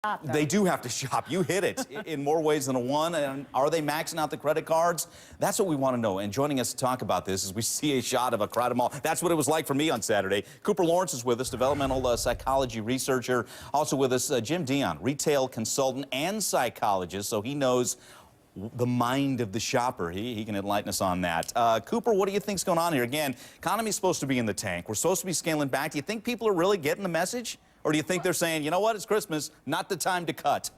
shop, though. They do have to shop. You hit it in more ways than one. And are they maxing out the credit cards? That's what we want to know. And joining us to talk about this is we see a shot of a crowded mall. That's what it was like for me on Saturday. Cooper Lawrence is with us, developmental psychology researcher. Also with us, Jim Dion, retail consultant and psychologist, so he knows the mind of the shopper. He can enlighten us on that. Cooper, what do you think's going on here? Again, economy's supposed to be in the tank. We're supposed to be scaling back. Do you think people are really getting the message? Or do you think they're saying, you know what, it's Christmas, not the time to cut?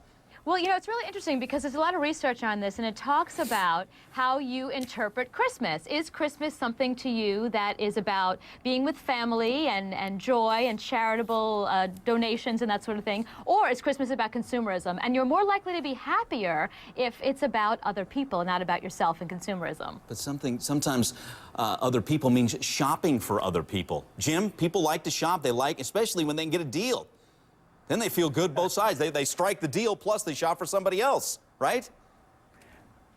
Well, you know, it's really interesting because there's a lot of research on this, and it talks about how you interpret Christmas. Is Christmas something to you that is about being with family and joy and charitable donations and that sort of thing? Or is Christmas about consumerism? And you're more likely to be happier if it's about other people, not about yourself and consumerism. But sometimes other people means shopping for other people. Jim, people like to shop. They like, especially when they can get a deal. Then they feel good both sides. They strike the deal, plus they shop for somebody else, right?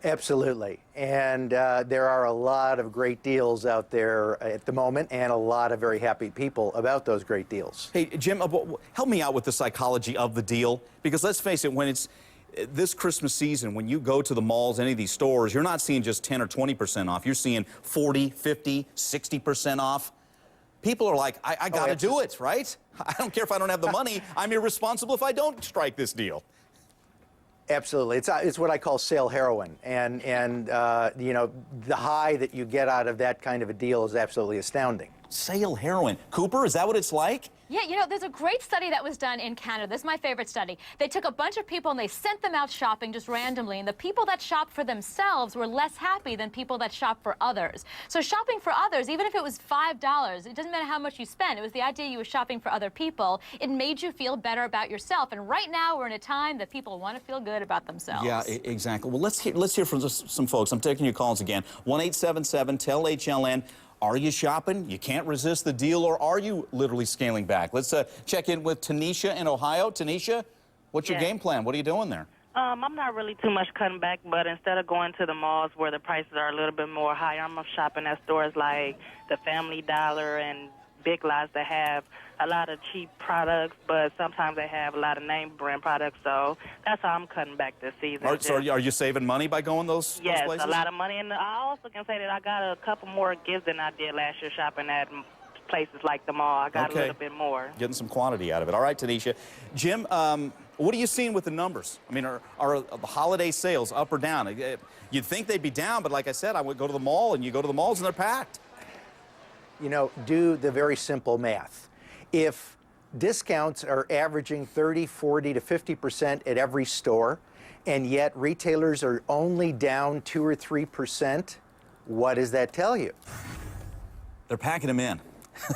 Absolutely. And there are a lot of great deals out there at the moment and a lot of very happy people about those great deals. Hey, Jim, help me out with the psychology of the deal. Because let's face it, when it's this Christmas season, when you go to the malls, any of these stores, you're not seeing just 10 or 20% off. You're seeing 40, 50, 60% off. People are like, I got to do it, right? I don't care if I don't have the money. I'm irresponsible if I don't strike this deal. Absolutely. It's what I call sale heroin. And you know, the high that you get out of that kind of a deal is absolutely astounding. Sale heroin. Cooper, is that what it's like? Yeah, you know, there's a great study that was done in Canada. This is my favorite study. They took a bunch of people and they sent them out shopping just randomly. And the people that shopped for themselves were less happy than people that shopped for others. So shopping for others, even if it was $5, it doesn't matter how much you spent. It was the idea you were shopping for other people. It made you feel better about yourself. And right now we're in a time that people want to feel good about themselves. Yeah, exactly. Well, let's hear from some folks. I'm taking your calls again. 1-877-TEL-HLN. Are you shopping? You can't resist the deal, or are you literally scaling back? Let's check in with Tanisha in Ohio. Tanisha, what's your game plan? What are you doing there? I'm not really too much cutting back, but instead of going to the malls where the prices are a little bit more higher, I'm shopping at stores like the Family Dollar and Big Lots that have a lot of cheap products, but sometimes they have a lot of name brand products, so that's how I'm cutting back this season. So are you saving money by going those places? Yes, a lot of money, and I also can say that I got a couple more gifts than I did last year shopping at places like the mall. I got a little bit more. Getting some quantity out of it. All right, Tanisha. Jim, what are you seeing with the numbers? I mean, are the holiday sales up or down? You'd think they'd be down, but like I said, I would go to the mall, and you go to the malls, and they're packed. You know, do the very simple math. If discounts are averaging 30, 40 to 50% at every store, and yet retailers are only down 2 or 3%, what does that tell you? They're packing them in.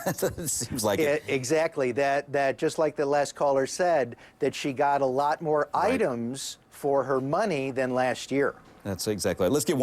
It seems like it. Exactly. That just like the last caller said, that she got a lot more items for her money than last year. That's exactly right. Let's get one